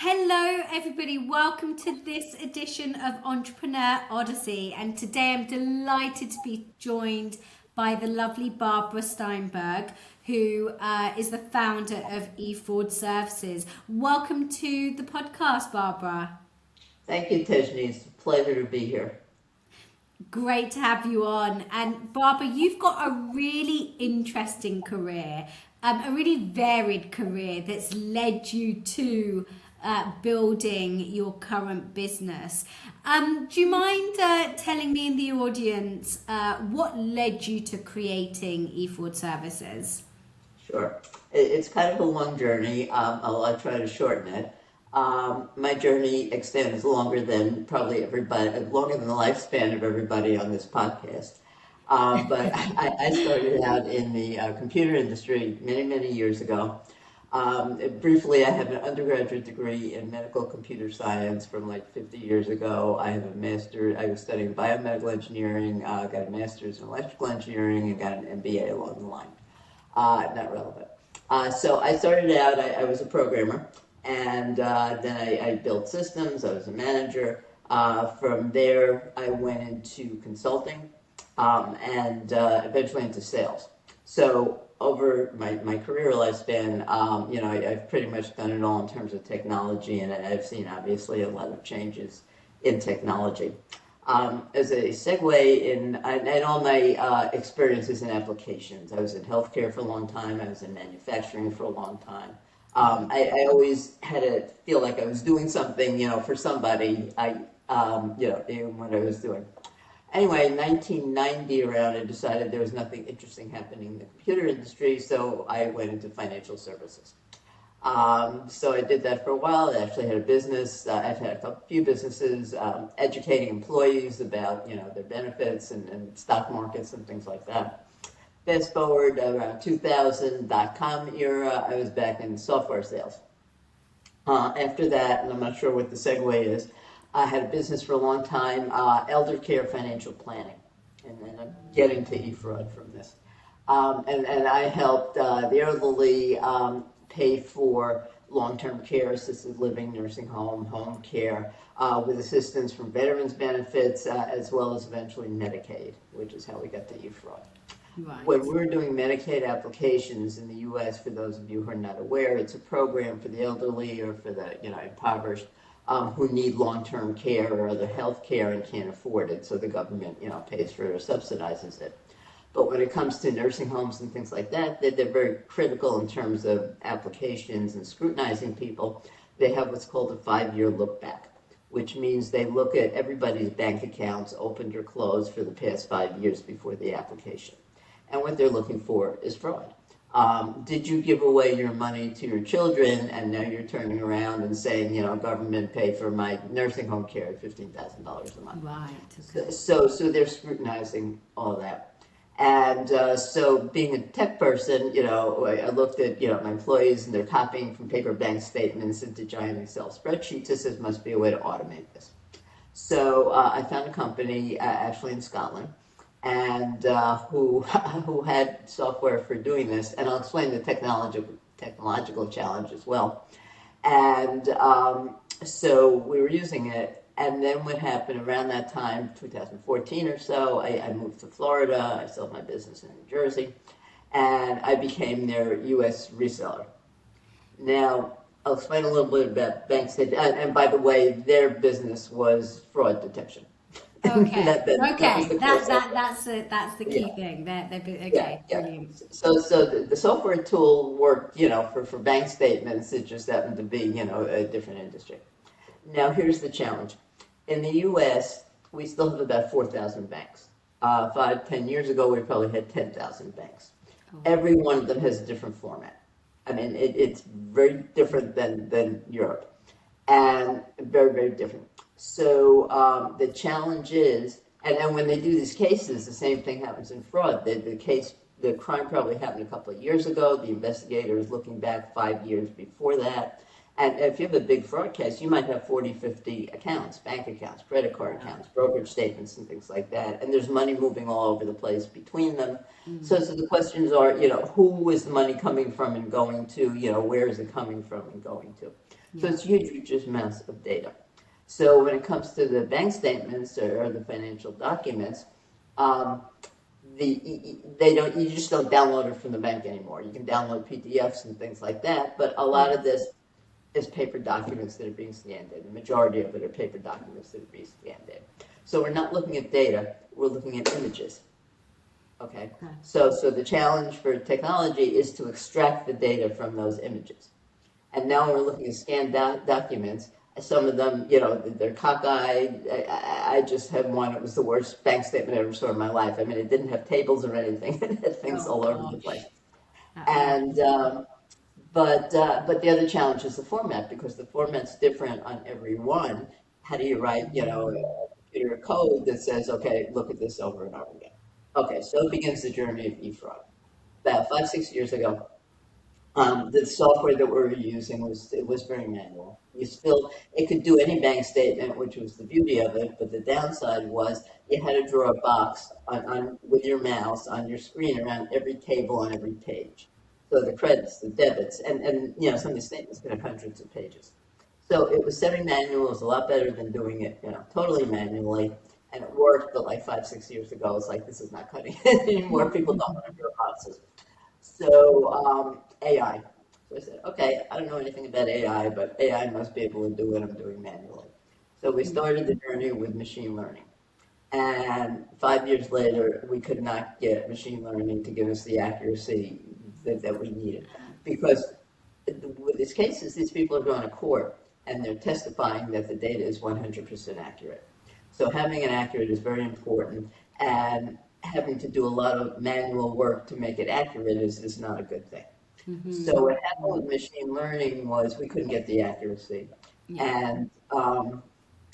Hello, everybody. Welcome to this edition of Entrepreneur Odyssey. And today I'm delighted to be joined by the lovely Barbara Steinberg, who is the founder of eFraud Services. Welcome to the podcast, Barbara. Thank you, Tejni. It's a pleasure to be here. Great to have you on. And Barbara, you've got a really interesting career, a really varied career that's led you to building your current business. Do you mind telling me and the audience what led you to creating eFraud Services? Sure. It's kind of a long journey. I'll try to shorten it. My journey extends longer than probably everybody, longer than the lifespan of everybody on this podcast. But I started out in the computer industry many, many years ago. Briefly, I have an undergraduate degree in medical computer science from like 50 years ago. I have a master, I was studying biomedical engineering, got a master's in electrical engineering, and got an MBA along the line. Not relevant. So I started out, I was a programmer, and then I built systems, I was a manager. From there, I went into consulting and eventually into sales. So over my career lifespan, I've pretty much done it all in terms of technology, and I've seen obviously a lot of changes in technology. As a segue in all my experiences in applications, I was in healthcare for a long time. I was in manufacturing for a long time. I always had to feel like I was doing something, for somebody. In what I was doing. Anyway, in 1990 around, I decided there was nothing interesting happening in the computer industry, so I went into financial services. So I did that for a while. I actually had a business. I've had a few businesses educating employees about, their benefits and stock markets and things like that. Fast forward around 2000 .com era, I was back in software sales. After that, and I'm not sure what the segue is, I had a business for a long time, elder care financial planning, and then I'm getting to eFraud from this. And I helped the elderly pay for long-term care, assisted living, nursing home, home care, with assistance from veterans benefits, as well as eventually Medicaid, which is how we got to eFraud. Right. When we're doing Medicaid applications in the U.S., for those of you who are not aware, it's a program for the elderly or for the impoverished who need long-term care or other health care and can't afford it, so the government pays for it or subsidizes it. But when it comes to nursing homes and things like that, they're very critical in terms of applications and scrutinizing people. They have what's called a 5-year look back, which means they look at everybody's bank accounts, opened or closed, for the past 5 years before the application. And what they're looking for is fraud. Did you give away your money to your children, and now you're turning around and saying, government pay for my nursing home care at $15,000 a month? Right. Okay. So they're scrutinizing all that. And so being a tech person, I looked at, my employees, and they're copying from paper bank statements into giant Excel spreadsheets. This must be a way to automate this. So I found a company actually in Scotland, and who had software for doing this, and I'll explain the technological challenge as well. And so we were using it, and then what happened around that time, 2014 or so, I moved to Florida. I sold my business in New Jersey, and I became their U.S. reseller. Now, I'll explain a little bit about bank statements, and by the way, their business was fraud detection. Okay. That's the key thing. Okay. Yeah. Brilliant. So the software tool worked, for bank statements. It just happened to be, a different industry. Now, here's the challenge. In the U.S., we still have about 4,000 banks. 5-10 years ago, we probably had 10,000 banks. Oh. Every one of them has a different format. I mean, it's very different than Europe, and very, very different. So the challenge is, and then when they do these cases, the same thing happens in fraud. The crime probably happened a couple of years ago. The investigator is looking back 5 years before that. And if you have a big fraud case, you might have 40, 50 accounts, bank accounts, credit card accounts, brokerage statements, and things like that. And there's money moving all over the place between them. Mm-hmm. So the questions are, who is the money coming from and going to? Where is it coming from and going to? So Yeah. it's huge amounts of data. So when it comes to the bank statements or the financial documents, um, they don't, you just don't download it from the bank anymore. You can download PDFs and things like that, but a lot of Yes. this is paper documents that are being scanned in. The majority of it are paper documents that are being scanned in. So we're not looking at data, we're looking at images. Okay, Okay. so the challenge for technology is to extract the data from those images. And now we're looking at scanned documents. Some of them, they're cockeyed. I just had one. It was the worst bank statement I ever saw in my life. I mean, it didn't have tables or anything. It had things Oh all over the place. gosh. That makes And but the other challenge is the format, because the format's different on every one. How do you write, a computer code that says, okay, look at this over and over again? Okay, so begins the journey of eFraud. About 5, 6 years ago, the software that we were using was very manual. It could do any bank statement, which was the beauty of it, but the downside was you had to draw a box with your mouse on your screen around every table on every page. So the credits, the debits, and some of the statements could have hundreds of pages. So it was semi-manual. It was a lot better than doing it, totally manually, and it worked. But like 5, 6 years ago, it's like this is not cutting it anymore. People don't want to draw boxes. So AI. So I said, okay, I don't know anything about AI, but AI must be able to do what I'm doing manually. So we started the journey with machine learning. And 5 years later, we could not get machine learning to give us the accuracy that we needed. Because with these cases, these people are going to court and they're testifying that the data is 100% accurate. So having it accurate is very important, and having to do a lot of manual work to make it accurate is not a good thing. So what happened with machine learning was we couldn't get the accuracy. Yeah. And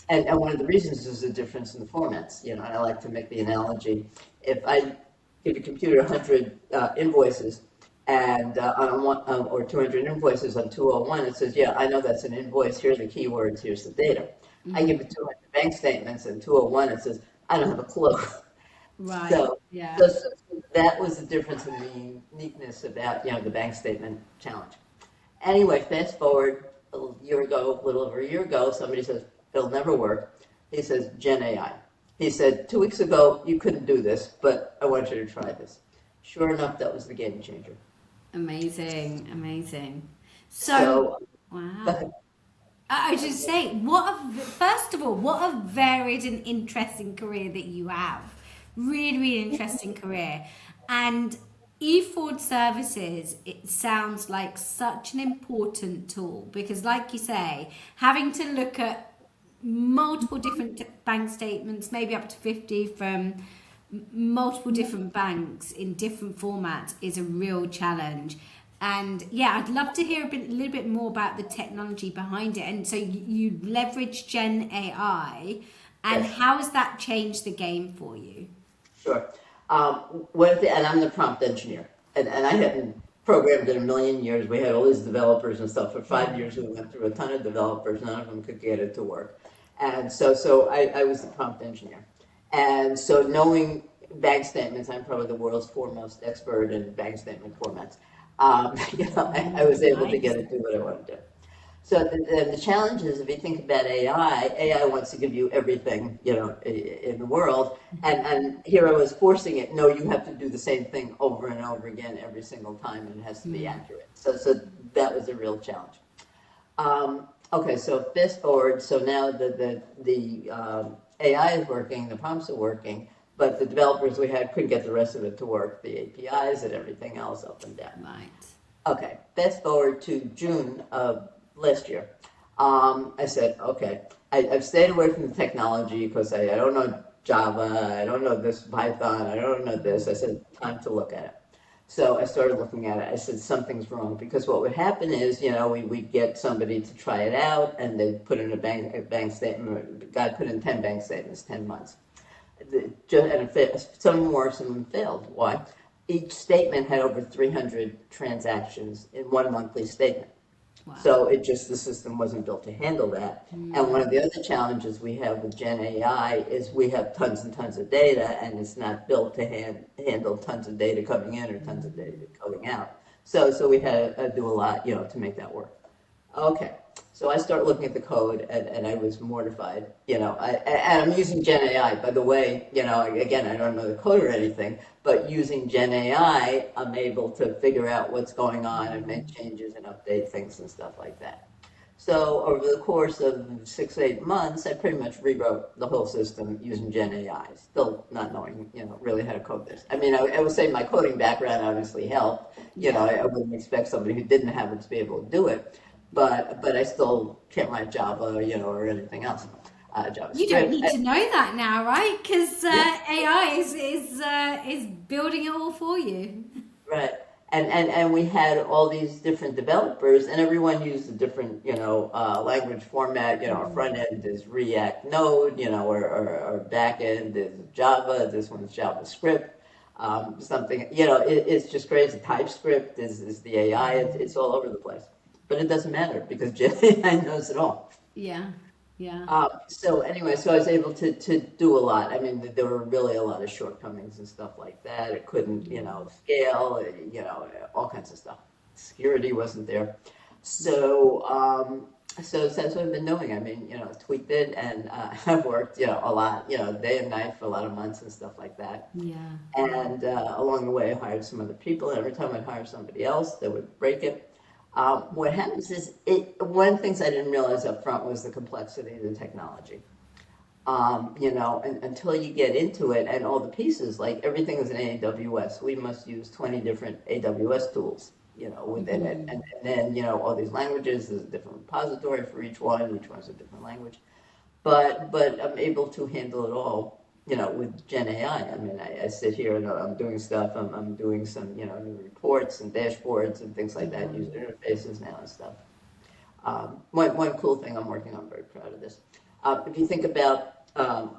and one of the reasons is the difference in the formats. And I like to make the analogy. If I give a computer 100 invoices and on one or 200 invoices on 201, it says, yeah, I know that's an invoice. Here are the keywords. Here's the data. I give it 200 bank statements and 201, it says, I don't have a clue. Right. So, Yeah. so that was the difference in the uniqueness about the bank statement challenge. Anyway, fast forward a little over a year ago, somebody says, it'll never work. He says, Gen AI. He said, 2 weeks ago, you couldn't do this, but I want you to try this. Sure enough, that was the game changer. Amazing. Amazing. So, So, go wow. ahead. I was just saying, first of all, what a varied and interesting career that you have. Really, really interesting career. And eFraud services, it sounds like such an important tool because, like you say, having to look at multiple different bank statements, maybe up to 50 from multiple different banks in different formats is a real challenge. And yeah, I'd love to hear a little bit more about the technology behind it. And so you leverage Gen AI, and Yes. how has that changed the game for you? Sure. And I'm the prompt engineer, and I hadn't programmed in a million years. We had all these developers and stuff. For 5 years, we went through a ton of developers. None of them could get it to work. And so I was the prompt engineer. And so knowing bank statements, I'm probably the world's foremost expert in bank statement formats. I was able to Nice. get it to do what I wanted to do. So the challenge is, if you think about AI wants to give you everything, in the world. And here I was forcing it. No, you have to do the same thing over and over again every single time, and it has to be accurate. So that was a real challenge. Okay, so fast forward. So now the AI is working, the prompts are working, but the developers we had couldn't get the rest of it to work, the APIs and everything else up and down. Right. Okay, fast forward to June of last year. I said, okay, I've stayed away from the technology because I don't know Java, I don't know this Python, I don't know this. I said, time to look at it. So I started looking at it. I said, something's wrong, because what would happen is, we'd get somebody to try it out, and they'd put in a bank statement. The guy put in 10 bank statements, 10 months. Some of them worked, some of them failed. Why? Each statement had over 300 transactions in one monthly statement. Wow. So the system wasn't built to handle that. And one of the other challenges we have with Gen AI is we have tons and tons of data, and it's not built to handle tons of data coming in or tons of data going out. So we had to do a lot, to make that work. Okay. So I start looking at the code, and I was mortified. And I'm using Gen AI, by the way. Again, I don't know the code or anything, but using Gen AI, I'm able to figure out what's going on and make changes and update things and stuff like that. So over the course of 6, 8 months, I pretty much rewrote the whole system using Gen AI, still not knowing, really how to code this. I mean, I would say my coding background obviously helped. I wouldn't expect somebody who didn't have it to be able to do it, but I still can't write Java, or anything else. You don't JavaScript. need to know that now, right? Because Yeah. AI is building it all for you. Right. And we had all these different developers, and everyone used a different, language format. Our front end is React Node, our back end is Java. This one's JavaScript. Something, it's just crazy. TypeScript is the AI. It's all over the place. But it doesn't matter because Gen AI knows it all. Yeah, yeah. So anyway, so I was able to do a lot. I mean, there were really a lot of shortcomings and stuff like that. It couldn't, scale, all kinds of stuff. Security wasn't there. So that's what I've been doing. I mean, tweaked it, and I've worked, a lot, day and night for a lot of months and stuff like that. Yeah. And along the way, I hired some other people, and every time I'd hire somebody else, they would break it. What happens is, one of the things I didn't realize up front was the complexity of the technology. Until you get into it and all the pieces, like everything is in AWS, we must use 20 different AWS tools, within it. And then, all these languages, there's a different repository for each one's a different language. But I'm able to handle it all, with Gen AI. I mean, I sit here and I'm doing stuff. I'm doing some, new reports and dashboards and things like that, user interfaces now and stuff. One cool thing I'm working on, I'm very proud of this. If you think about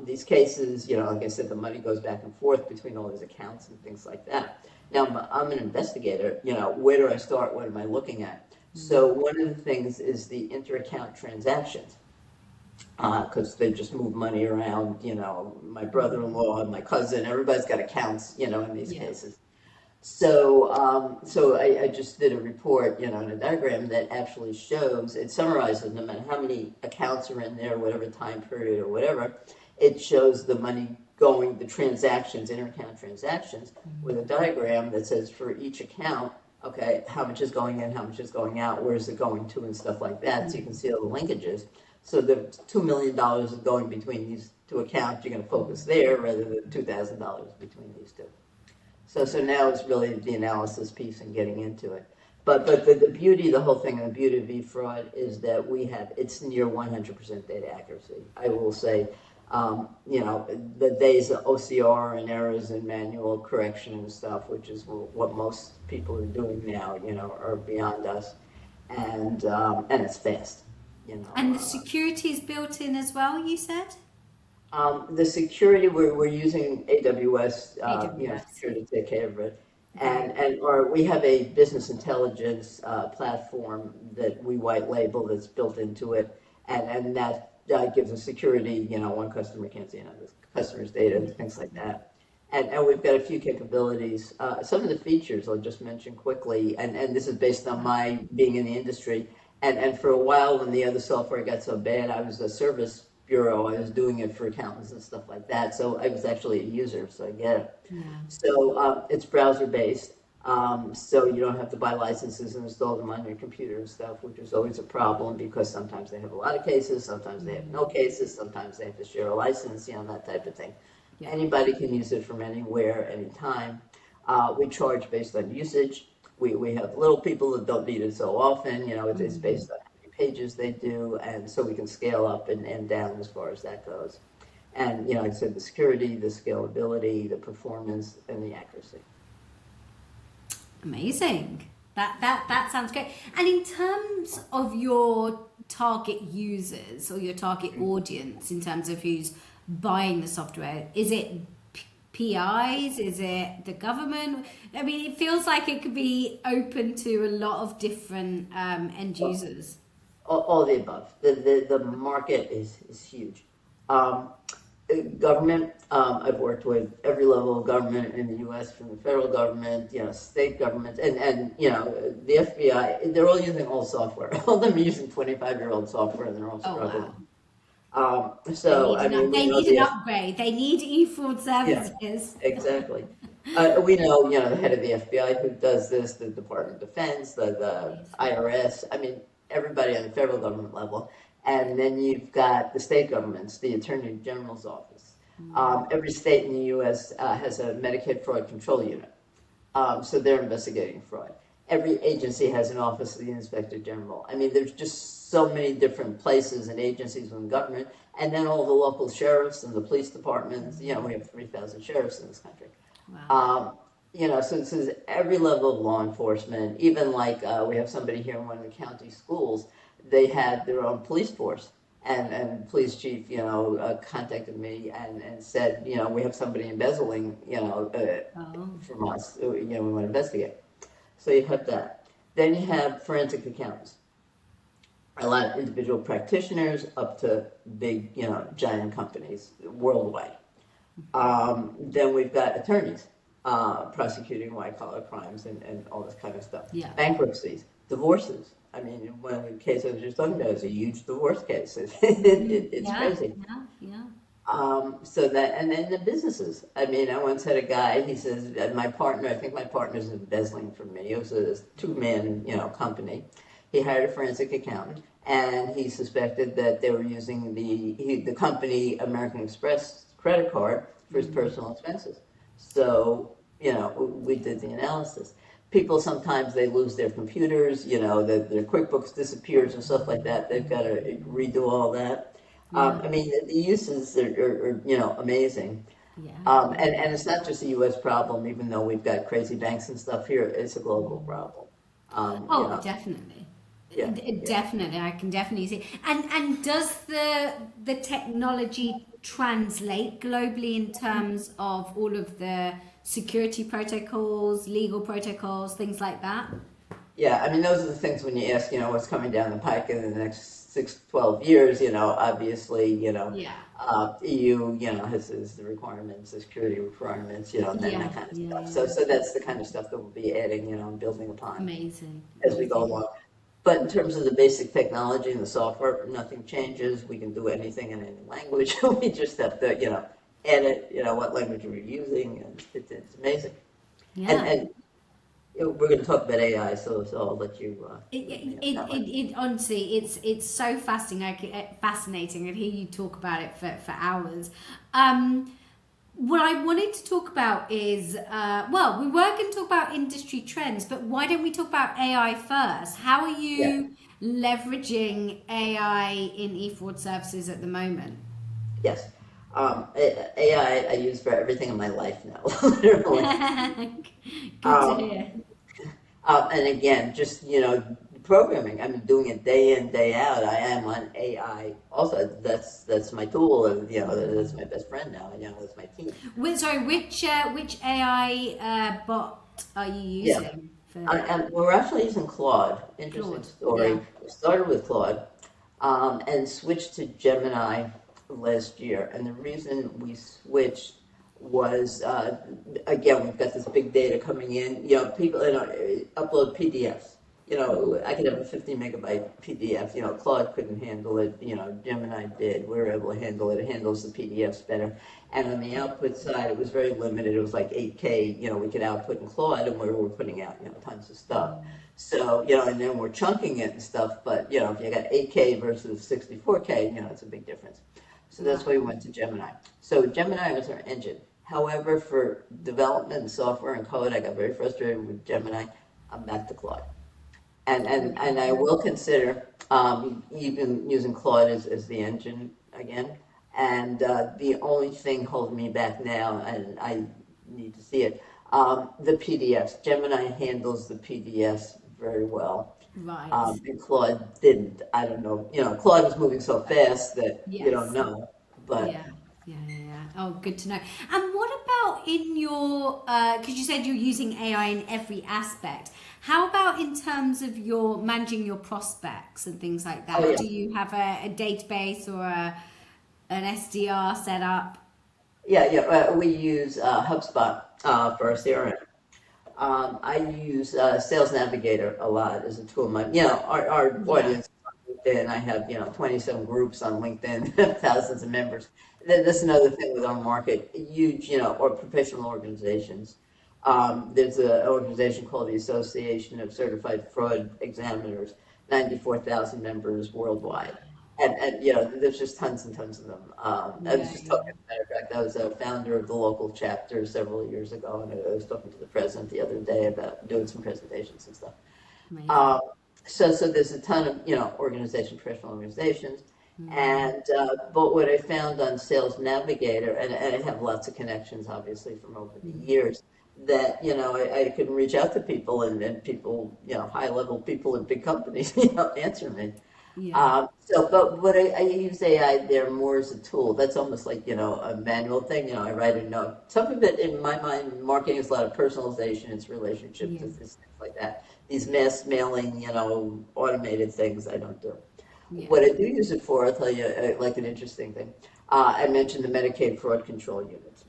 these cases, like I said, the money goes back and forth between all these accounts and things like that. Now, I'm an investigator. Where do I start? What am I looking at? So one of the things is the inter-account transactions, because they just move money around. My brother-in-law and my cousin, everybody's got accounts, in these cases. So I just did a report, in a diagram that actually shows, it summarizes no matter how many accounts are in there, whatever time period or whatever, it shows the money going, the transactions, inter-account transactions, with a diagram that says for each account, okay, how much is going in, how much is going out, where is it going to, and stuff like that, so you can see all the linkages. So the $2 million is going between these two accounts, you're going to focus there rather than $2,000 between these two. So now it's really the analysis piece and getting into it. But the beauty, the whole thing, and the beauty of eFraud is that it's near 100% data accuracy. I will say, the days of OCR and errors and manual correction and stuff, which is what most people are doing now, are beyond us. And it's fast, And the security is built in as well, you said? The security, we're using AWS, AWS. security to take care of it. Right. We have a business intelligence platform that we white label that's built into it, and that gives us security. One customer can't see another customer's data and things like that. And we've got a few capabilities. Some of the features I'll just mention quickly, and this is based on my being in the industry. And for a while, when the other software got so bad, I was a service bureau. I was doing it for accountants and stuff like that. So I was actually a user, so I get it. Yeah. So it's browser based. So you don't have to buy licenses and install them on your computer and stuff, which is always a problem because sometimes they have a lot of cases, sometimes they have no cases, sometimes they have to share a license, that type of thing. Yeah. Anybody can use it from anywhere, anytime. We charge based on usage. We have little people that don't need it so often. It's based on pages they do, and so we can scale up and down as far as that goes. And like I said, the security, the scalability, the performance, and the accuracy. Amazing. That sounds great. And in terms of your target users or your target audience, in terms of who's buying the software, is it PIs? Is it the government? I mean, it feels like it could be open to a lot of different end users. All the above. The market is huge. Government, I've worked with every level of government in the U.S., from the federal government, state government, and the FBI. They're all using old software. All of them are using 25-year-old software, and they're all Oh struggling. wow. So I mean, we They know need an the upgrade. They need eFraud yeah, services. exactly. We know, the head of the FBI who does this, the Department of Defense, the Amazing. IRS. I mean, everybody on the federal government level. And then you've got the state governments, the Attorney General's office. Every state in the U.S. Has a Medicaid fraud control unit. So they're investigating fraud. Every agency has an office of the Inspector General. I mean, there's just so many different places and agencies within government, and then all the local sheriffs and the police departments. We have 3,000 sheriffs in this country. Wow. So this is every level of law enforcement. Even like we have somebody here in one of the county schools. They had their own police force, and police chief, contacted me and said, we have somebody embezzling, Oh. from us. We want to investigate. So you have that. Then you have forensic accountants. A lot of individual practitioners up to big, giant companies worldwide. Then we've got attorneys prosecuting white-collar crimes and all this kind of stuff. Yeah. Bankruptcies, divorces. I mean, one of the cases I was just talking about is a huge divorce case. It's Yeah. crazy. Yeah. So that, and then the businesses. I mean, I once had a guy, he says, I think my partner's embezzling from me. It was a two-man, company. He hired a forensic accountant, and he suspected that they were using the company American Express credit card for his personal expenses. So, we did the analysis. People sometimes they lose their computers, their QuickBooks disappears and stuff like that. They've got to redo all that. Yeah. I mean, the uses are amazing. Yeah. And it's not just a U.S. problem, even though we've got crazy banks and stuff here, it's a global problem. Oh, definitely. Yeah, yeah. Definitely, I can definitely see. And does the technology translate globally in terms of all of the security protocols, legal protocols, things like that? Yeah, I mean, those are the things when you ask, what's coming down the pike in the next 6 to 12 years, obviously, Yeah. EU, has the requirements, the security requirements, and then Yeah. that kind of Yeah. stuff. Yeah. So that's the kind of stuff that we'll be adding, and building upon Amazing. as we go Amazing. along. But in terms of the basic technology and the software, nothing changes. We can do anything in any language. We just have to, edit, what language we're using, and it's amazing. And Yeah. and we're going to talk about AI, so I'll let you lead me on that one. Honestly, it's so fascinating. I hear you talk about it for hours. What I wanted to talk about is, we were going to talk about industry trends, but why don't we talk about AI first? How are Yeah. you leveraging AI in eFraud services at the moment? Yes. AI I use for everything in my life now, literally. Good to Um, hear. and again, just, programming. I'm doing it day in, day out. I am on AI. Also, that's my tool, and that's my best friend now. And that's my team. Which AI bot are you Yeah. using for We're actually using Claude. Interesting Claude? Yeah. story. We started with Claude, and switched to Gemini last year. And the reason we switched was, again, we've got this big data coming in. People upload PDFs. I could have a 50 megabyte PDF. Claude couldn't handle it. Gemini did. We were able to handle it. It handles the PDFs better. And on the output side, it was very limited. It was like 8K, we could output in Claude, and we were putting out, tons of stuff. So, and then we're chunking it and stuff, but, if you got 8K versus 64K, it's a big difference. So that's why we went to Gemini. So Gemini was our engine. However, for development and software and code, I got very frustrated with Gemini. I'm back to Claude. And I will consider even using Claude as the engine again. And the only thing holding me back now, and I need to see it, the PDFs. Gemini handles the PDFs very well. Right. And Claude didn't. I don't know. Claude was moving so fast that you don't Yes. know. But Yeah. Yeah. Oh, good to know. And what about in your, because you said you're using AI in every aspect. How about in terms of your managing your prospects and things like oh that? yeah, Do you have a database or an SDR set up. Yeah. We use HubSpot for our CRM. I use Sales Navigator a lot as a tool. Our Yeah. audience on LinkedIn, I have, 27 groups on LinkedIn, thousands of members. That's another thing with our market, huge, or professional organizations. There's an organization called the Association of Certified Fraud Examiners, 94,000 members worldwide. And there's just tons and tons of them. I was Yeah, just yeah. talking, as a matter of fact, I was a founder of the local chapter several years ago, and I was talking to the president the other day about doing some presentations and stuff. Amazing. Um, so there's a ton of, professional organizations. Mm, And, but what I found on Sales Navigator, and I have lots of connections, obviously, from over the mm, years, that, I can reach out to people and people, high level people in big companies, answer me. yeah. But I use AI there more as a tool. That's almost like, a manual thing. I write a note. Some of it, in my mind, marketing is a lot of personalization. It's relationships, Yeah. it's things like that. These mass mailing, automated things, I don't do. Yeah. What I do use it for, I'll tell you, like an interesting thing. I mentioned the Medicaid fraud control units.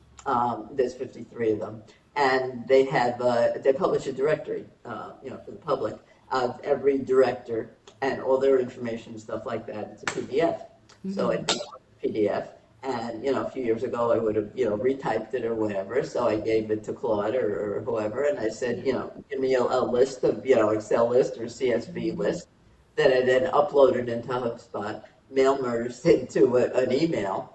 There's 53 of them, and they publish a directory, for the public of every director and all their information and stuff like that. It's a PDF. So I Mm, downloaded the PDF, and a few years ago I would have retyped it or whatever. So I gave it to Claude or whoever, and I said, yeah. give me a list of Excel list or CSV Mm, list that I then uploaded into HubSpot, mail merged into an email.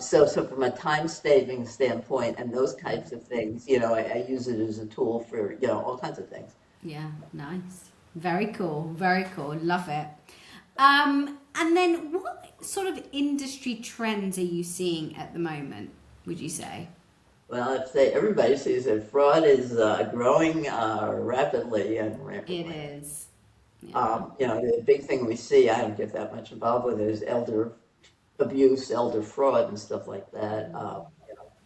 So from a time saving standpoint and those yeah. types of things, I use it as a tool for, all kinds of things. Yeah. Nice. Very cool. Very cool. Love it. And then what sort of industry trends are you seeing at the moment, would you say? Well, I'd say everybody sees that fraud is growing rapidly and It rampantly. is. Yeah. The big thing we see, I don't get that much involved with, is elder abuse, elder fraud, and stuff like that.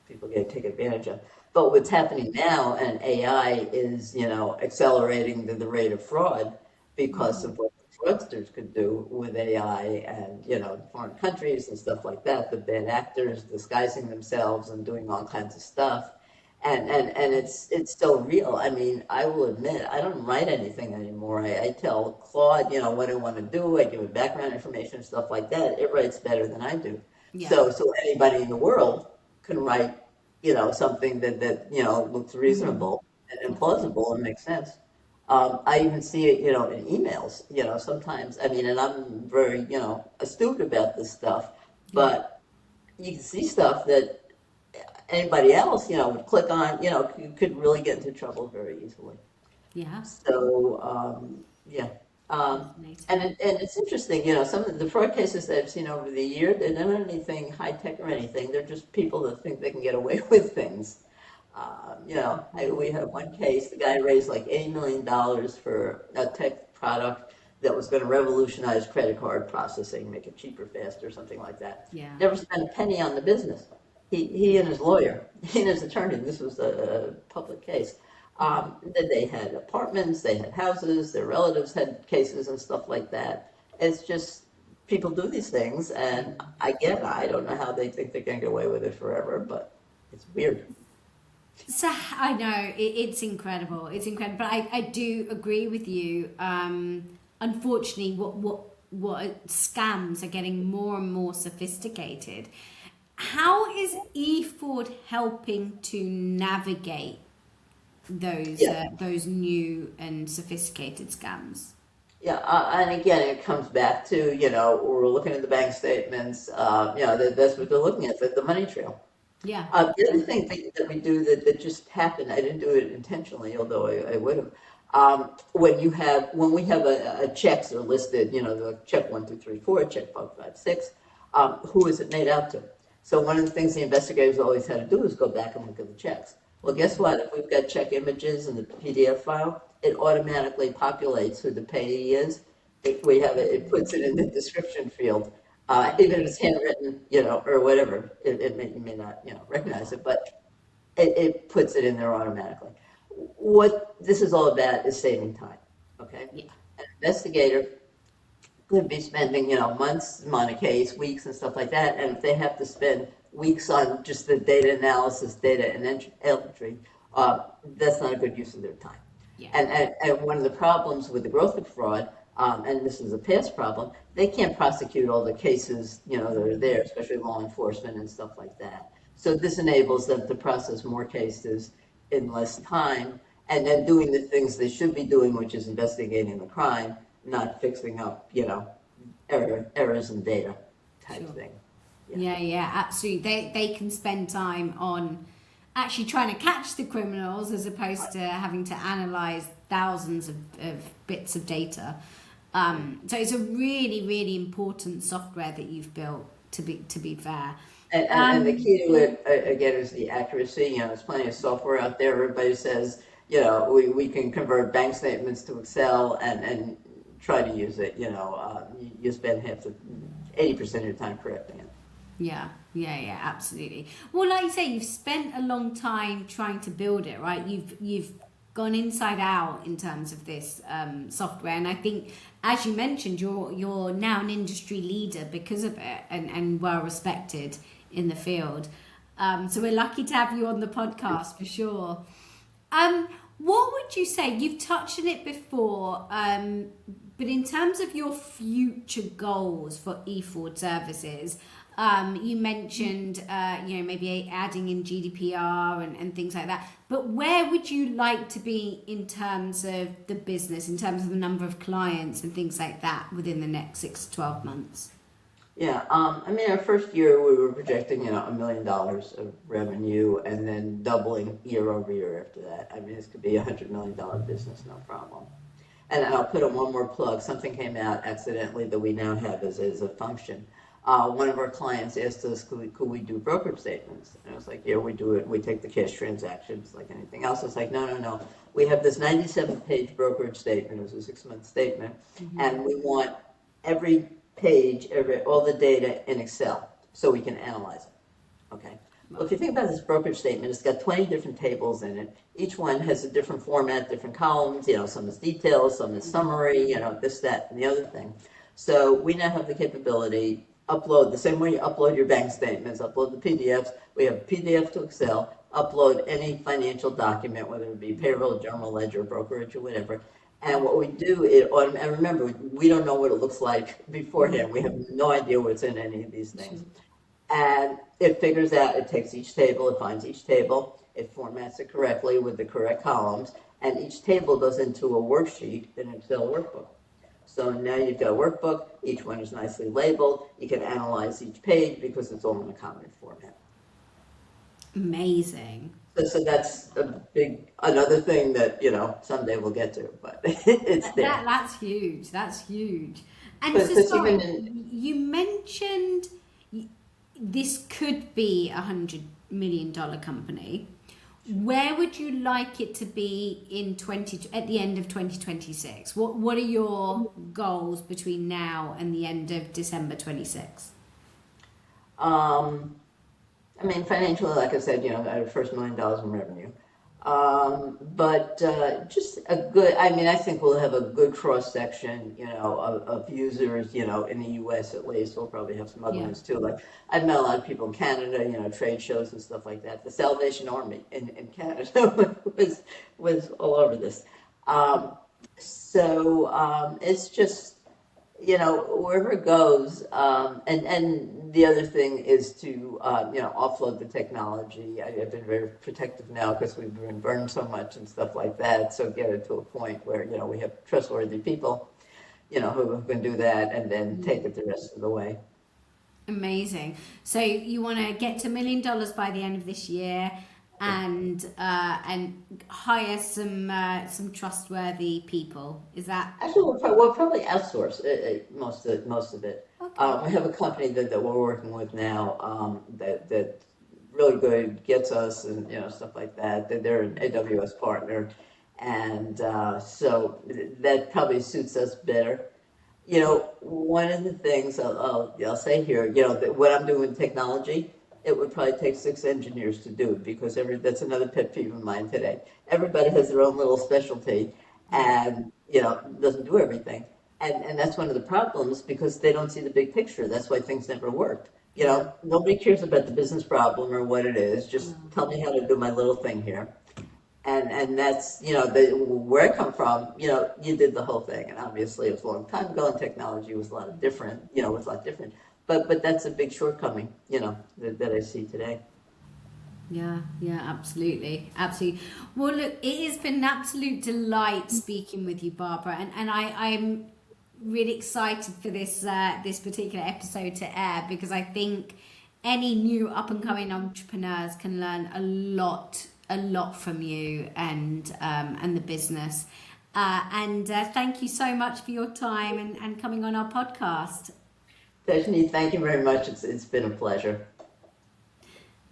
People get taken advantage of. But what's happening now, and AI is, accelerating the rate of fraud because Mm, of what the fraudsters could do with AI and, foreign countries and stuff like that, the bad actors disguising themselves and doing all kinds of stuff. And it's still real. I mean, I will admit, I don't write anything anymore. I tell Claude, what I want to do. I give it background information and stuff like that. It writes better than I do. yeah. So anybody in the world can write, something that looks Mm, reasonable and definitely. plausible and makes sense. I even see it, in emails, sometimes. I mean, and I'm very, astute about this stuff, Yeah. but you can see stuff that anybody else, would click on, could really get into trouble very easily. Yeah. So, yeah. And Fascinating. it's interesting, some of the fraud cases that I've seen over the year, they're not anything high tech or anything. They're just people that think they can get away with things. We had one case, the guy raised like $80 million for a tech product that was going to revolutionize credit card processing, make it cheaper, faster, something like that. Yeah. Never spent a penny on the business. He and his lawyer, he and his attorney, this was a public case. Then they had apartments, they had houses, their relatives had cases and stuff like that. It's just people do these things, and I don't know how they think they can get away with it forever, but it's weird. So I know it's incredible. It's incredible, but I do agree with you. Unfortunately, what scams are getting more and more sophisticated. How is eFraud helping to navigate Yeah, those new and sophisticated scams? yeah, and again, it comes back to, we're looking at the bank statements, that's what they're looking at, the money trail. Yeah. The other thing that we do that just happened, I didn't do it intentionally, although I would have. When we have a checks are listed, the check 1, 2, 3, 4, check 5, 5, 6, who is it made out to? So one of the things the investigators always had to do is go back and look at the checks. Well, guess what? If we've got check images in the PDF file, it automatically populates who the payee is. If we have it, it puts it in the description field. Even if it's handwritten, or whatever, you may not, recognize it, but it puts it in there automatically. What this is all about is saving time. Okay, Yeah. an investigator could be spending, months on a case, weeks and stuff like that. And if they have to spend weeks on just the data analysis, data and entry, that's not a good use of their time. Yeah. And one of the problems with the growth of fraud, and this is a past problem, they can't prosecute all the cases, that are there, especially law enforcement and stuff like that. So this enables them to process more cases in less time and then doing the things they should be doing, which is investigating the crime, not fixing up, errors in data type Sure. thing. Yeah, absolutely. They can spend time on actually trying to catch the criminals as opposed to having to analyze thousands of bits of data. So it's a really, really important software that you've built. To be fair, And the key to it, again, is the accuracy. There's plenty of software out there. Everybody says, we can convert bank statements to Excel and try to use it. You spend 80% of your time correcting it. Yeah, absolutely. Well, like you say, you've spent a long time trying to build it, right? You've gone inside out in terms of this software, and I think, as you mentioned, you're now an industry leader because of it, and well respected in the field. So we're lucky to have you on the podcast for sure. What would you say? You've touched on it before, but in terms of your future goals for eFraud services, you mentioned, maybe adding in GDPR and things like that. But where would you like to be in terms of the business, in terms of the number of clients and things like that within the next 6 to 12 months? Yeah, our first year we were projecting, $1 million of revenue and then doubling year over year after that. This could be $100 million business, no problem. And I'll put in one more plug. Something came out accidentally that we now have as a function. One of our clients asked us, could we do brokerage statements? And I was like, yeah, we do it. We take the cash transactions like anything else. It's like, no. We have this 97-page brokerage statement. It was a 6-month statement. Mm-hmm. And we want every page, all the data in Excel so we can analyze it. Okay. Well, if you think about this brokerage statement, it's got 20 different tables in it. Each one has a different format, different columns. Some is details, some is summary, this, that, and the other thing. So we now have the capability, upload the same way you upload your bank statements, upload the PDFs. We have PDF to Excel, upload any financial document, whether it be payroll, general ledger, brokerage, or whatever. And what we do is, and remember, we don't know what it looks like beforehand. We have no idea what's in any of these things. And it figures out, it takes each table, it finds each table, it formats it correctly with the correct columns, and each table goes into a worksheet, an Excel workbook. So now you've got a workbook, each one is nicely labeled, you can analyze each page because it's all in a common format. Amazing. So that's another thing that, someday we'll get to, but it's there. That's huge. And you mentioned this could be $100 million company. Where would you like it to be at the end of 2026? What are your goals between now and the end of December 26? Financially, like I said, our first $1 million in revenue. But just a good, I think we'll have a good cross section, of users, in the US at least. We'll probably have some other ones too. Like I've met a lot of people in Canada, trade shows and stuff like that. The Salvation Army in Canada was all over this. It's just, wherever it goes, and the other thing is to, offload the technology. I've been very protective now because we've been burned so much and stuff like that. So get it to a point where, we have trustworthy people, who can do that and then take it the rest of the way. Amazing. So you want to get to $1 million by the end of this year, and hire some trustworthy people. Is that actually we'll probably outsource most of it. Okay. We have a company that we're working with now that really good, gets us and stuff like that. They're an AWS partner, and so that probably suits us better. One of the things I'll say here, that what I'm doing with technology, it would probably take 6 engineers to do, because that's another pet peeve of mine today. Everybody has their own little specialty and, doesn't do everything. And that's one of the problems because they don't see the big picture. That's why things never worked. You Yeah. know, nobody cares about the business problem or what it is. Just No. tell me how to do my little thing here. And that's, you know, where I come from, you know, you did the whole thing. And obviously it was a long time ago and technology was a lot different, you know, was a lot different. But that's a big shortcoming, you know, that I see today. Yeah, yeah, absolutely, absolutely. Well, look, it has been an absolute delight speaking with you, Barbara, and I'm really excited for this particular episode to air because I think any new up and coming entrepreneurs can learn a lot from you and the business. And thank you so much for your time and coming on our podcast. Deshni, thank you very much. It's been a pleasure.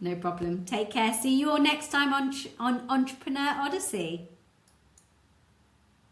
No problem. Take care. See you all next time on Entrepreneur Odyssey.